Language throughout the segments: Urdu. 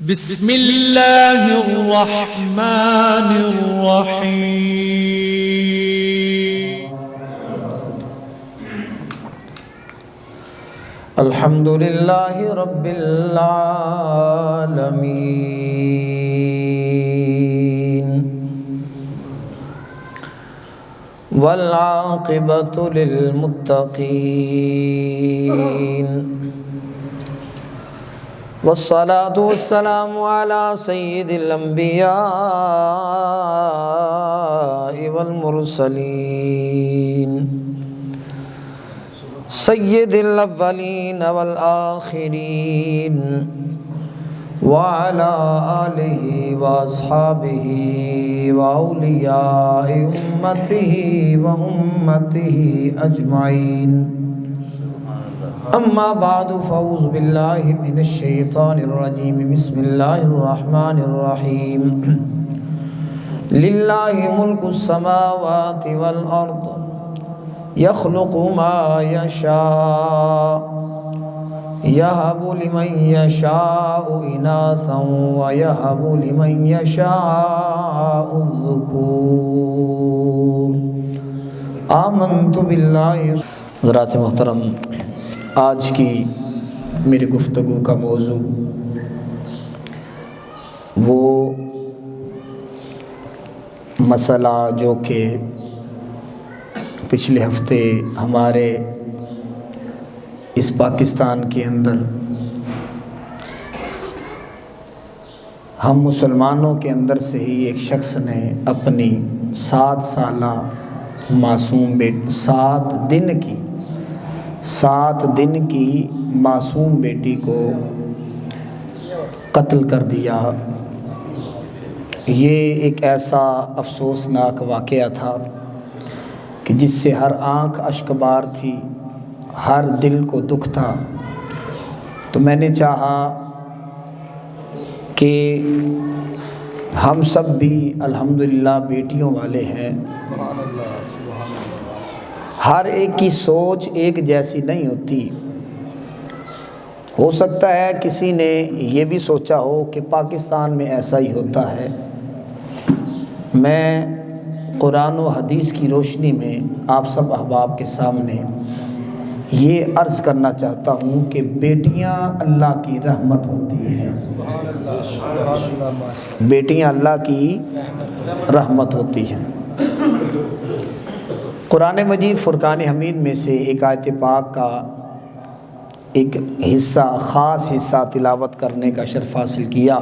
بسم الله الرحمن الرحيم. الحمد لله رب العالمين والعاقبة للمتقين والصلاة والسلام على سيد الأنبياء والمرسلين سيد الأولين والآخرين وعلى آله وأصحابه وأولياء أمته وأمته أجمعين. أما بعد فأعوذ بالله من الشيطان الرجيم. بسم الله الرحمن الرحيم. لله ملك السماوات والأرض يخلق ما يشاء يهب لمن يشاء إناثا ويهب لمن يشاء الذكور. آمنت بالله. حضرات محترم، آج کی میری گفتگو کا موضوع وہ مسئلہ جو کہ پچھلے ہفتے ہمارے اس پاکستان کے اندر ہم مسلمانوں کے اندر سے ہی ایک شخص نے اپنی 7 سالہ معصوم 7 دن کی معصوم بیٹی کو قتل کر دیا. یہ ایک ایسا افسوسناک واقعہ تھا کہ جس سے ہر آنکھ اشکبار تھی، ہر دل کو دکھ تھا. تو میں نے چاہا کہ ہم سب بھی الحمدللہ بیٹیوں والے ہیں. ہر ایک کی سوچ ایک جیسی نہیں ہوتی. ہو سکتا ہے کسی نے یہ بھی سوچا ہو کہ پاکستان میں ایسا ہی ہوتا ہے. میں قرآن و حدیث کی روشنی میں آپ سب احباب کے سامنے یہ عرض کرنا چاہتا ہوں کہ بیٹیاں اللہ کی رحمت ہوتی ہیں. بیٹیاں اللہ کی رحمت ہوتی ہیں. قرآن مجید فرقان حمید میں سے ایک آیت پاک کا ایک حصہ، خاص حصہ تلاوت کرنے کا شرف حاصل کیا،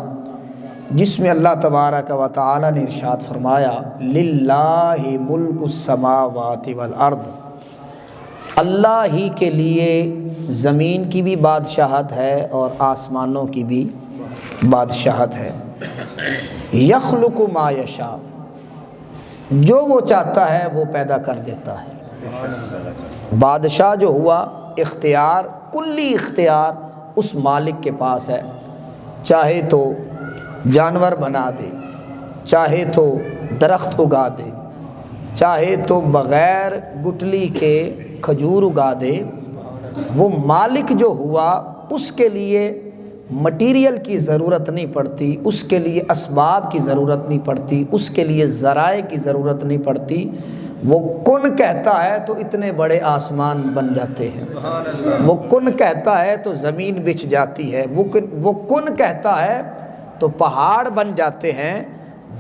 جس میں اللہ تبارک و تعالی نے ارشاد فرمایا للہ ملک السماوات والارض. اللہ ہی کے لیے زمین کی بھی بادشاہت ہے اور آسمانوں کی بھی بادشاہت ہے. یخلق ما یشاء، جو وہ چاہتا ہے وہ پیدا کر دیتا ہے. بادشاہ جو ہوا، اختیار، کلی اختیار اس مالک کے پاس ہے. چاہے تو جانور بنا دے، چاہے تو درخت اگا دے، چاہے تو بغیر گٹلی کے کھجور اگا دے. وہ مالک جو ہوا اس کے لیے مٹیریل کی ضرورت نہیں پڑتی، اس کے لیے اسباب کی ضرورت نہیں پڑتی، اس کے لیے ذرائع کی ضرورت نہیں پڑتی. وہ کن کہتا ہے تو اتنے بڑے آسمان بن جاتے ہیں. وہ کن کہتا ہے تو زمین بچھ جاتی ہے. وہ کن کہتا ہے تو پہاڑ بن جاتے ہیں.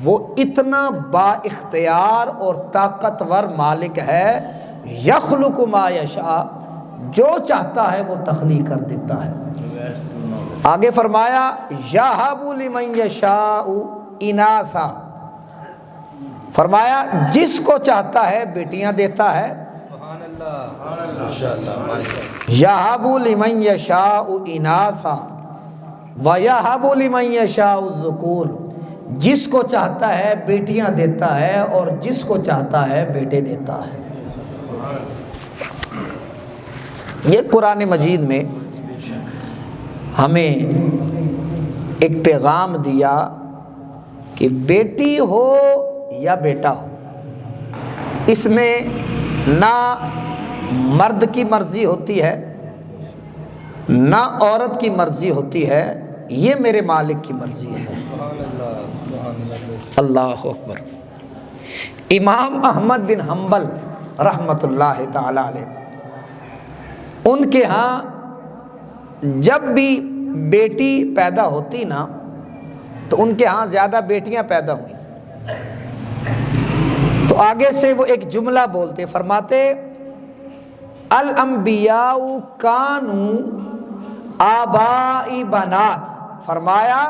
وہ اتنا با اختیار اور طاقتور مالک ہے. یخلق ما یشاء، جو چاہتا ہے وہ تخلیق کر دیتا ہے. آگے فرمایا یہب لمن یشاء اناثا، فرمایا جس کو چاہتا ہے بیٹیاں دیتا ہے. یہب لمن یشاء اناثا ویہب لمن یشاء الذکور، جس کو چاہتا ہے بیٹیاں دیتا ہے اور جس کو چاہتا ہے بیٹے دیتا ہے. یہ قرآن مجید میں ہمیں ایک پیغام دیا کہ بیٹی ہو یا بیٹا ہو، اس میں نہ مرد کی مرضی ہوتی ہے نہ عورت کی مرضی ہوتی ہے، یہ میرے مالک کی مرضی ہے۔ اللہ اکبر۔ امام احمد بن حنبل رحمۃ اللہ تعالی علیہ، ان کے ہاں جب بھی بیٹی پیدا ہوتی نا تو ان کے ہاں زیادہ بیٹیاں پیدا ہوئیں تو آگے سے وہ ایک جملہ بولتے، فرماتے الانبیاء کانوا آبائی بنات، فرمایا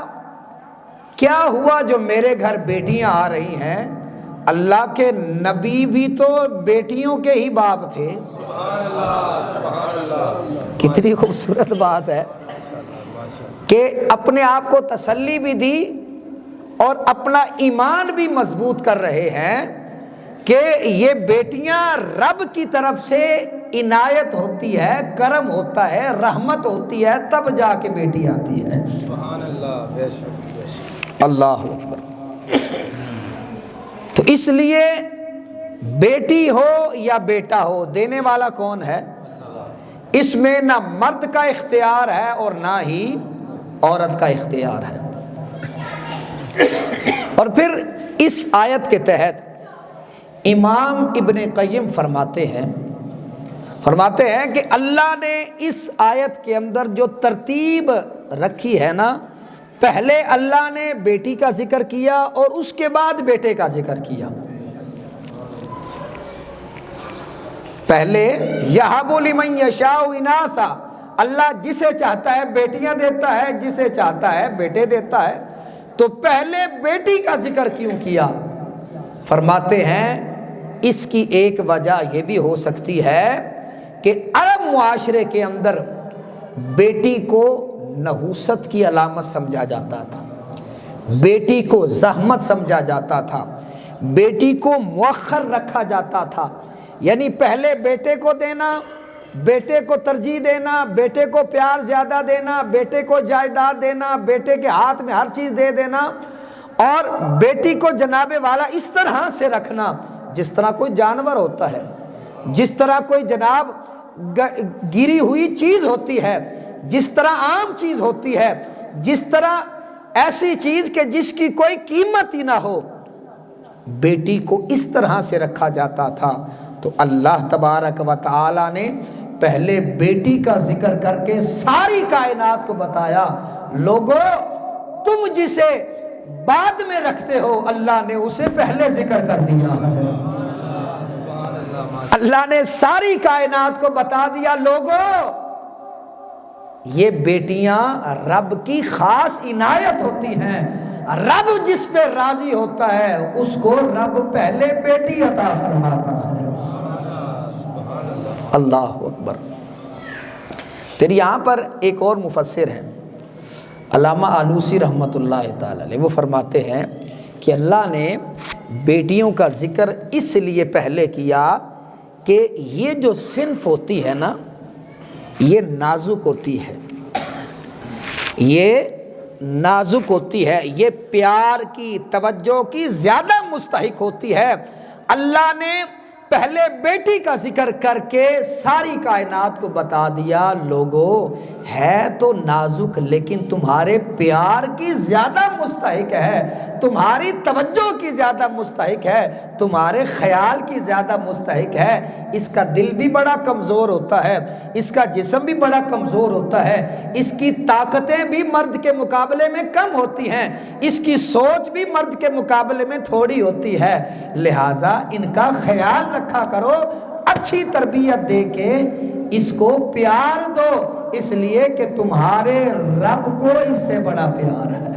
کیا ہوا جو میرے گھر بیٹیاں آ رہی ہیں، اللہ کے نبی بھی تو بیٹیوں کے ہی باپ تھے۔ کتنی خوبصورت بات ہے کہ اپنے آپ کو تسلی بھی دی اور اپنا ایمان بھی مضبوط کر رہے ہیں کہ یہ بیٹیاں رب کی طرف سے عنایت ہوتی ہے، کرم ہوتا ہے، رحمت ہوتی ہے، تب جا کے بیٹی آتی ہے۔ سبحان اللہ، بے شک بے شک، اللہ اکبر۔ تو اس لیے بیٹی ہو یا بیٹا ہو، دینے والا کون ہے؟ اس میں نہ مرد کا اختیار ہے اور نہ ہی عورت کا اختیار ہے۔ اور پھر اس آیت کے تحت امام ابن قیم فرماتے ہیں کہ اللہ نے اس آیت کے اندر جو ترتیب رکھی ہے نا، پہلے اللہ نے بیٹی کا ذکر کیا اور اس کے بعد بیٹے کا ذکر کیا۔ پہلے یہب لمن یشاء اناثا، اللہ جسے چاہتا ہے بیٹیاں دیتا ہے، جسے چاہتا ہے بیٹے دیتا ہے، تو پہلے بیٹی کا ذکر کیوں کیا؟ فرماتے ہیں اس کی ایک وجہ یہ بھی ہو سکتی ہے کہ عرب معاشرے کے اندر بیٹی کو نحوست کی علامت سمجھا جاتا تھا، بیٹی کو زحمت سمجھا جاتا تھا، بیٹی کو مؤخر رکھا جاتا تھا، یعنی پہلے بیٹے کو دینا، بیٹے کو ترجیح دینا، بیٹے کو پیار زیادہ دینا، بیٹے کو جائیداد دینا، بیٹے کے ہاتھ میں ہر چیز دے دینا، اور بیٹی کو جناب والا اس طرح سے رکھنا جس طرح کوئی جانور ہوتا ہے، جس طرح کوئی جناب گری ہوئی چیز ہوتی ہے، جس طرح عام چیز ہوتی ہے، جس طرح ایسی چیز کہ جس کی کوئی قیمت ہی نہ ہو، بیٹی کو اس طرح سے رکھا جاتا تھا۔ تو اللہ تبارک و تعالی نے پہلے بیٹی کا ذکر کر کے ساری کائنات کو بتایا، لوگو تم جسے بعد میں رکھتے ہو اللہ نے اسے پہلے ذکر کر دیا۔ اللہ نے ساری کائنات کو بتا دیا، لوگو یہ بیٹیاں رب کی خاص عنایت ہوتی ہیں، رب جس پہ راضی ہوتا ہے اس کو رب پہلے بیٹی عطا فرماتا ہے۔ اللہ اکبر۔ پھر یہاں پر ایک اور مفسر ہیں علامہ آلوسی رحمۃ اللہ تعالی علیہ، وہ فرماتے ہیں کہ اللہ نے بیٹیوں کا ذکر اس لیے پہلے کیا کہ یہ جو صنف ہوتی ہے نا، یہ نازک ہوتی ہے، یہ نازک ہوتی ہے، یہ پیار کی، توجہ کی زیادہ مستحق ہوتی ہے۔ اللہ نے پہلے بیٹی کا ذکر کر کے ساری کائنات کو بتا دیا، لوگو ہے تو نازک لیکن تمہارے پیار کی زیادہ مستحق ہے، تمہاری توجہ کی زیادہ مستحق ہے، تمہارے خیال کی زیادہ مستحق ہے۔ اس کا دل بھی بڑا کمزور ہوتا ہے، اس کا جسم بھی بڑا کمزور ہوتا ہے، اس کی طاقتیں بھی مرد کے مقابلے میں کم ہوتی ہیں، اس کی سوچ بھی مرد کے مقابلے میں تھوڑی ہوتی ہے، لہٰذا ان کا خیال رکھا کرو، اچھی تربیت دے کے اس کو پیار دو، اس لیے کہ تمہارے رب کو اس سے بڑا پیار ہے،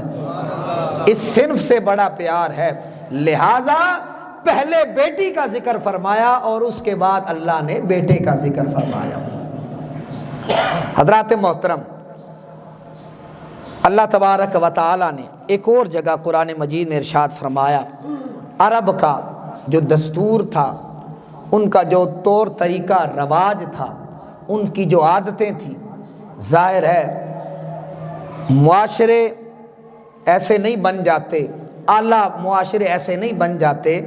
اس صنف سے بڑا پیار ہے، لہٰذا پہلے بیٹی کا ذکر فرمایا اور اس کے بعد اللہ نے بیٹے کا ذکر فرمایا۔ حضرات محترم، اللہ تبارک و تعالی نے ایک اور جگہ قرآن مجید میں ارشاد فرمایا، عرب کا جو دستور تھا، ان کا جو طور طریقہ رواج تھا، ان کی جو عادتیں تھیں، ظاہر ہے معاشرے ایسے نہیں بن جاتے، اعلیٰ معاشرے ایسے نہیں بن جاتے،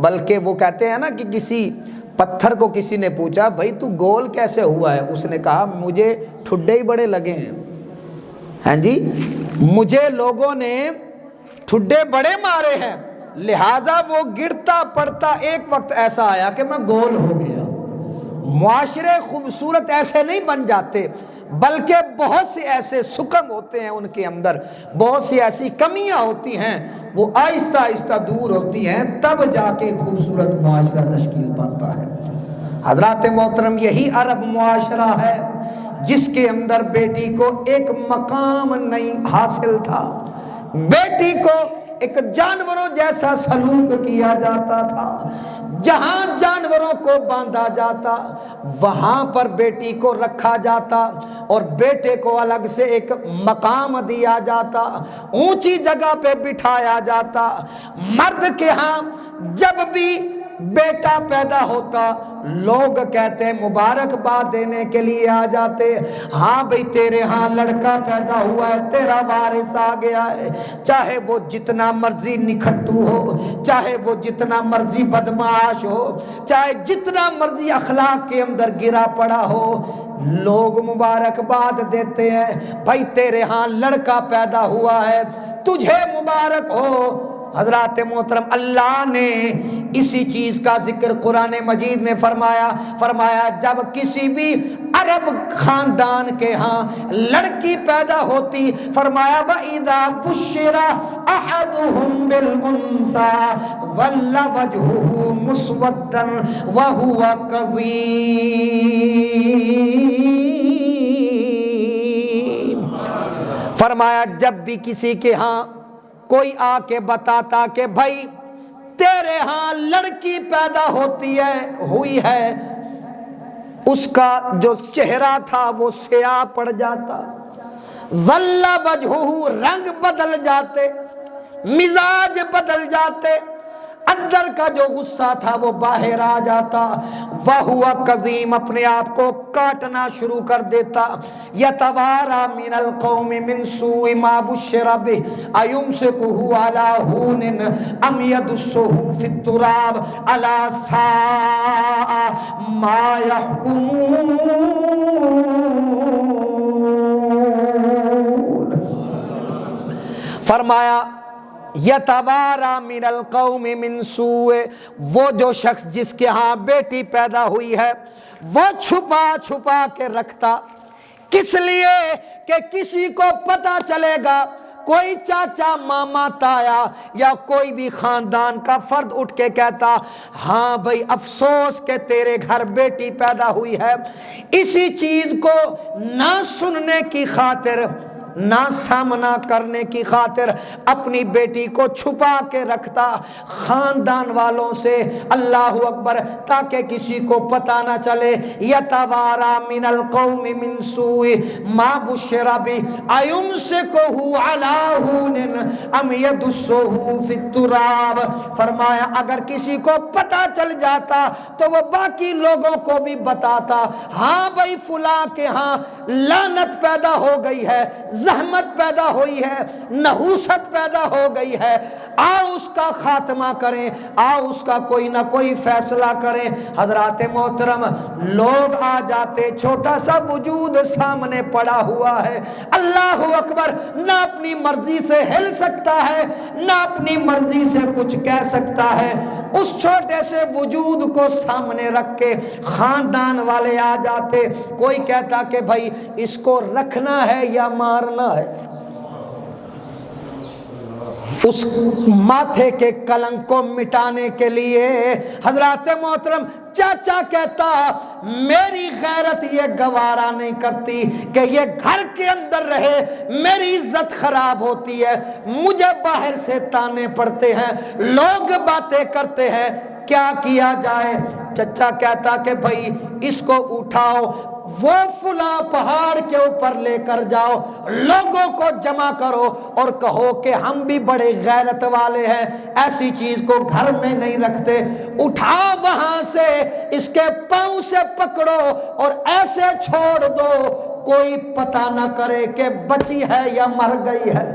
بلکہ وہ کہتے ہیں نا کہ کسی پتھر کو کسی نے پوچھا بھائی تو گول کیسے ہوا ہے، اس نے کہا مجھے ٹھڈے ہی بڑے لگے ہیں، ہاں جی، مجھے لوگوں نے ٹھڈے بڑے مارے ہیں، لہذا وہ گرتا پڑتا ایک وقت ایسا آیا کہ میں گول ہو گیا۔ معاشرے خوبصورت ایسے نہیں بن جاتے، بلکہ بہت سے ایسے سکم ہوتے ہیں ان کے اندر، بہت سی ایسی کمیاں ہوتی ہیں، وہ آہستہ آہستہ دور ہوتی ہیں، تب جا کے خوبصورت معاشرہ تشکیل پاتا ہے۔ حضرات محترم، یہی عرب معاشرہ ہے جس کے اندر بیٹی کو ایک مقام نہیں حاصل تھا، بیٹی کو ایک جانوروں جیسا سلوک کیا جاتا تھا، جہاں جانوروں کو باندھا جاتا وہاں پر بیٹی کو رکھا جاتا، اور بیٹے کو الگ سے ایک مقام دیا جاتا، اونچی جگہ پہ بٹھایا جاتا۔ مرد کے ہاں جب بھی بیٹا پیدا ہوتا لوگ کہتے مبارکباد دینے کے لیے آ جاتے، ہاں بھئی تیرے ہاں لڑکا پیدا ہوا ہے، تیرا وارث آ گیا ہے، چاہے وہ جتنا مرضی نکھٹو ہو، چاہے وہ جتنا مرضی بدمعاش ہو، چاہے جتنا مرضی اخلاق کے اندر گرا پڑا ہو، لوگ مبارکباد دیتے ہیں، بھائی تیرے ہاں لڑکا پیدا ہوا ہے، تجھے مبارک ہو۔ حضرات محترم، اللہ نے اسی چیز کا ذکر قرآن مجید میں فرمایا جب کسی بھی عرب خاندان کے ہاں لڑکی پیدا ہوتی، فرمایا وَإِذَا بُشِّرَ أَحَدُهُمْ بِالْأُنثَىٰ ظَلَّ وَجْهُهُ مُسْوَدًّا وَهُوَ كَظِيمٌ۔ فرمایا جب بھی کسی کے ہاں کوئی آ کے بتاتا کہ بھائی تیرے ہاں لڑکی پیدا ہوئی ہے، اس کا جو چہرہ تھا وہ سیاہ پڑ جاتا، ظل وجہہ، رنگ بدل جاتے، مزاج بدل جاتے، اندر کا جو غصہ تھا وہ باہر آ جاتا، وَهُوَ قَذِيمٌ، اپنے آپ کو کاٹنا شروع کر دیتا، يَتَوَارَى مِنَ الْقَوْمِ مِنْ سُوءِ مَا بُشِّرَ بِهِ أَيُمْسِكُهُ عَلَى هُونٍ أَمْ يَدُسُّهُ فِي التُّرَابِ أَلَا سَاءَ مَا يَحْكُمُونَ۔ فرمایا یتوارا من القوم من سوء، وہ جو شخص جس کے ہاں بیٹی پیدا ہوئی ہے وہ چھپا چھپا کے رکھتا، کس لیے کہ کسی کو پتا چلے گا، کوئی چاچا ماما تایا یا کوئی بھی خاندان کا فرد اٹھ کے کہتا ہاں بھائی افسوس کہ تیرے گھر بیٹی پیدا ہوئی ہے، اسی چیز کو نہ سننے کی خاطر، نہ سامنا کرنے کی خاطر اپنی بیٹی کو چھپا کے رکھتا خاندان والوں سے، اللہ اکبر، تاکہ کسی کو پتہ نہ چلے۔ یتوارا من القوم من سوء ما بشر بہ ایمسکہ علی ہون ام یدسہ فی التراب، فرمایا اگر کسی کو پتہ چل جاتا تو وہ باقی لوگوں کو بھی بتاتا، ہاں بھائی فلاں کے ہاں لعنت پیدا ہو گئی ہے، زحمت پیدا ہوئی ہے، نحوست پیدا ہو گئی ہے، آؤ اس کا خاتمہ کریں، آؤ اس کا کوئی نہ کوئی فیصلہ کریں۔ حضرات محترم، لوگ آ جاتے، چھوٹا سا وجود سامنے پڑا ہوا ہے، اللہ اکبر، نہ اپنی مرضی سے ہل سکتا ہے، نہ اپنی مرضی سے کچھ کہہ سکتا ہے، اس چھوٹے سے وجود کو سامنے رکھ کے خاندان والے آ جاتے، کوئی کہتا کہ بھائی اس کو رکھنا ہے یا مارنا ہے، اس ماتھے کے کلنک کو مٹانے کے لیے حضرات محترم چاچا کہتا میری غیرت یہ گوارا نہیں کرتی کہ یہ گھر کے اندر رہے، میری عزت خراب ہوتی ہے، مجھے باہر سے تانے پڑتے ہیں، لوگ باتیں کرتے ہیں، کیا کیا جائے؟ چچا کہتا کہ بھائی اس کو اٹھاؤ، وہ فلاں پہاڑ کے اوپر لے کر جاؤ، لوگوں کو جمع کرو اور کہو کہ ہم بھی بڑے غیرت والے ہیں، ایسی چیز کو گھر میں نہیں رکھتے، اٹھاؤ وہاں سے، اس کے پاؤں سے پکڑو اور ایسے چھوڑ دو کوئی پتہ نہ کرے کہ بچی ہے یا مر گئی ہے۔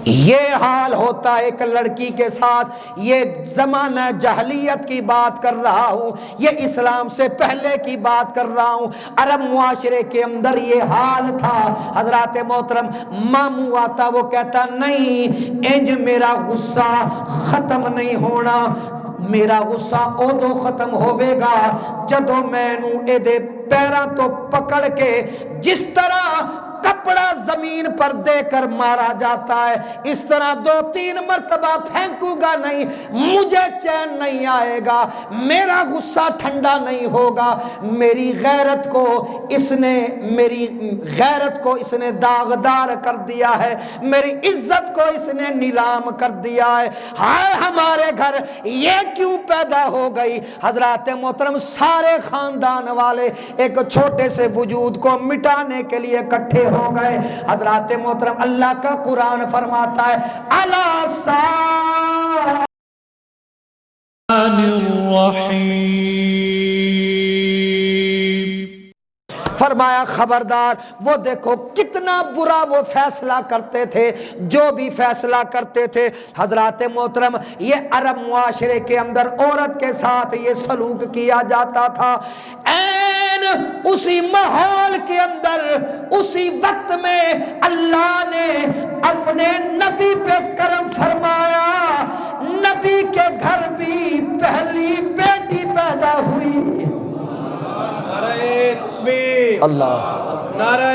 یہ حال ہوتا ہے ایک لڑکی کے ساتھ. یہ زمانہ جہلیت کی بات کر رہا ہوں, یہ اسلام سے پہلے کی بات کر رہا ہوں. عرب معاشرے کے اندر یہ حال تھا. حضرات محترم ماموں آتا, وہ کہتا نہیں انج میرا غصہ ختم نہیں ہونا, میرا غصہ ادو ختم ہوے گا جدو مینوں اے دے پیراں تو پکڑ کے جس طرح کپڑا زمین پر دے کر مارا جاتا ہے اس طرح 2-3 مرتبہ پھینکوں گا نہیں, مجھے چین نہیں آئے گا, میرا غصہ ٹھنڈا نہیں ہوگا. میری غیرت کو اس نے داغدار کر دیا ہے, میری عزت کو اس نے نیلام کر دیا ہے. ہائے ہمارے گھر یہ کیوں پیدا ہو گئی. حضرات محترم سارے خاندان والے ایک چھوٹے سے وجود کو مٹانے کے لیے اکٹھے ہو گئے. حضرات محترم اللہ کا قرآن فرماتا ہے الا ساء فرمایا خبردار, وہ دیکھو کتنا برا وہ فیصلہ کرتے تھے, جو بھی فیصلہ کرتے تھے. حضرات محترم یہ عرب معاشرے کے اندر عورت کے ساتھ یہ سلوک کیا جاتا تھا. اسی ماحول کے اندر اسی وقت میں اللہ نے اپنے نبی پہ کرم فرمایا. نبی کے گھر بھی پہلی بیٹی پیدا ہوئی. نعرہ تکبیر, اللہ, نعرہ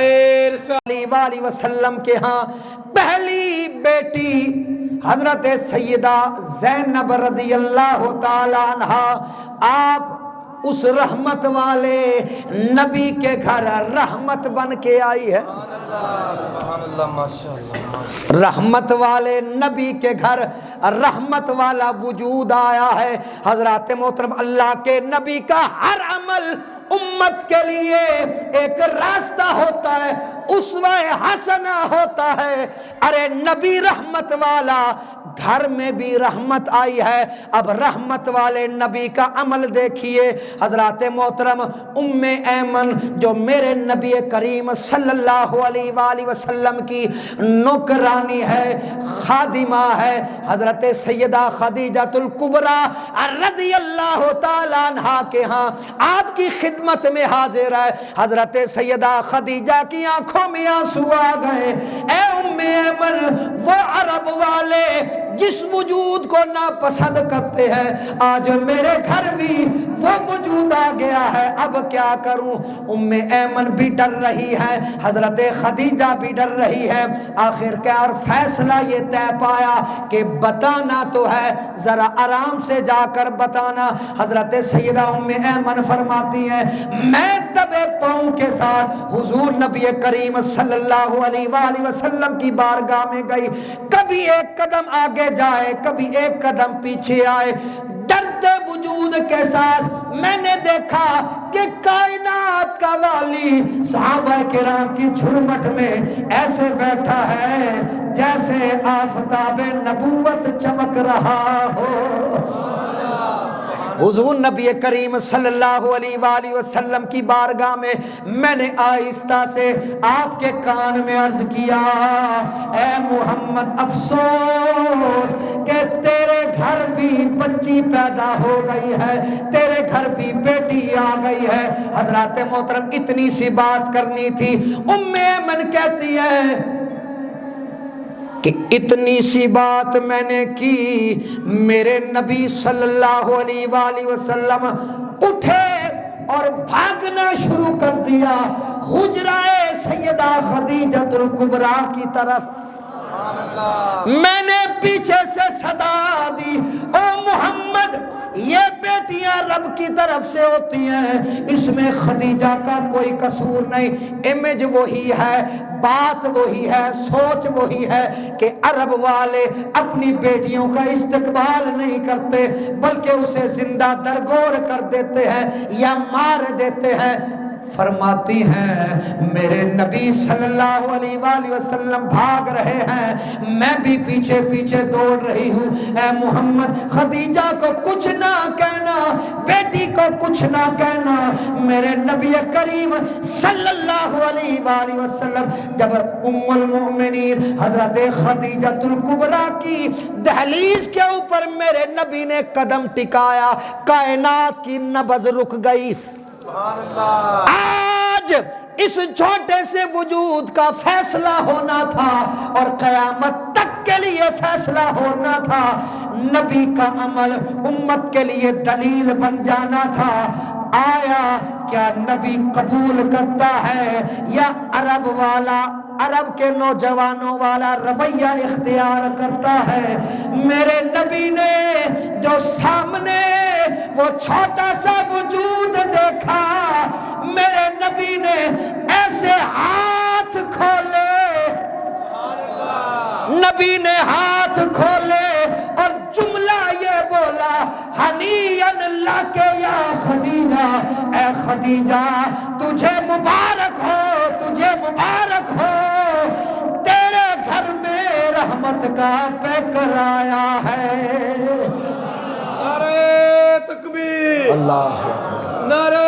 رسالت علیہ وسلم کے ہاں پہلی بیٹی حضرت سیدہ زینب رضی اللہ تعالی عنہا. آپ اس رحمت والے نبی کے گھر رحمت بن کے آئی ہے. سبحان اللہ, ماشاءاللہ. رحمت والے نبی کے گھر رحمت والا وجود آیا ہے. حضرات محترم اللہ کے نبی کا ہر عمل امت کے لیے ایک راستہ ہوتا ہے, اسوہ حسنہ ہوتا ہے. ارے نبی رحمت والا, گھر میں بھی رحمت آئی ہے. اب رحمت والے نبی کا عمل دیکھیے. حضرات محترم ام ایمن جو میرے نبی کریم صلی اللہ علیہ وآلہ وسلم کی نوکرانی ہے, خادمہ ہے, حضرت سیدہ خدیجہ الکبریٰ رضی اللہ تعالیٰ عنہا کے ہاں آپ کی خدمت میں حاضر ہے. حضرت سیدہ خدیجہ کی آنکھوں میں آنسو آ گئے. اے ام ایمن, وہ عرب والے جس وجود کو ناپسند کرتے ہیں آج میرے گھر بھی وہ وجود آ گیا ہے, اب کیا کروں. ام ایمن بھی ڈر رہی ہے, حضرت خدیجہ بھی ڈر رہی ہے. آخر کار فیصلہ یہ طے پایا کہ بتانا تو ہے, ذرا آرام سے جا کر بتانا. حضرت سیدہ ام ایمن فرماتی ہیں میں دبے پاؤں کے ساتھ حضور نبی کریم صلی اللہ علیہ وآلہ وسلم کی بارگاہ میں گئی. کبھی ایک قدم آگے جائے, کبھی ایک قدم پیچھے آئے. ڈرتے وجود کے ساتھ میں نے دیکھا کہ کائنات کا والی صحابہ کرام کی جھرمٹ میں ایسے بیٹھا ہے جیسے آفتاب نبوت چمک رہا ہو. حضور نبی کریم صلی اللہ علیہ وآلہ وسلم کی بارگاہ میں نے آہستہ سے آپ کے کان میں عرض کیا اے محمد افسوس کہ تیرے گھر بھی بچی پیدا ہو گئی ہے, تیرے گھر بھی بیٹی آ گئی ہے. حضرات محترم اتنی سی بات کرنی تھی. ام ایمن کہتی ہے کہ اتنی سی بات میں نے کی, میرے نبی صلی اللہ علیہ وآلہ وسلم اٹھے اور بھاگنا شروع کر دیا حجرہ سیدہ خدیجہ الکبریٰ کی طرف. میں نے پیچھے سے صدا دی او محمد, یہ بیٹیاں رب کی طرف سے ہوتی ہیں, اس میں خدیجہ کا کوئی قصور نہیں. امیج وہی ہے, بات وہی ہے, سوچ وہی ہے کہ عرب والے اپنی بیٹیوں کا استقبال نہیں کرتے بلکہ اسے زندہ درگور کر دیتے ہیں یا مار دیتے ہیں. فرماتی ہیں میرے نبی صلی اللہ علیہ وآلہ وسلم بھاگ رہے ہیں، میں بھی پیچھے پیچھے دوڑ رہی ہوں، اے محمد خدیجہ کو کچھ نہ کہنا، بیٹی کو کچھ نہ کہنا۔ میرے نبی کریم صلی اللہ علیہ وآلہ وسلم جب ام المؤمنین حضرت خدیجہ الکبریٰ کی دہلیز کے اوپر میرے نبی نے قدم ٹکایا، کائنات کی نبض رک گئی۔ سبحان اللہ۔ آج اس چھوٹے سے وجود کا فیصلہ ہونا تھا اور قیامت تک کے لیے فیصلہ ہونا تھا، نبی کا عمل امت کے لیے دلیل بن جانا تھا۔ آیا کیا نبی قبول کرتا ہے یا عرب کے نوجوانوں والا رویہ اختیار کرتا ہے؟ میرے نبی نے جو سامنے وہ چھوٹا سا وجود دیکھا، میرے نبی نے ایسے ہاتھ کھولے، نبی نے ہاتھ کھولے اور جملہ یہ بولا، ہنیئن لک یا خدیجہ، اے خدیجہ تجھے مبارک ہو، تجھے مبارک ہو، تیرے گھر میں رحمت کا پیکر آیا ہے۔ نعرہ تکبیر، اللہ اکبر، نعرہ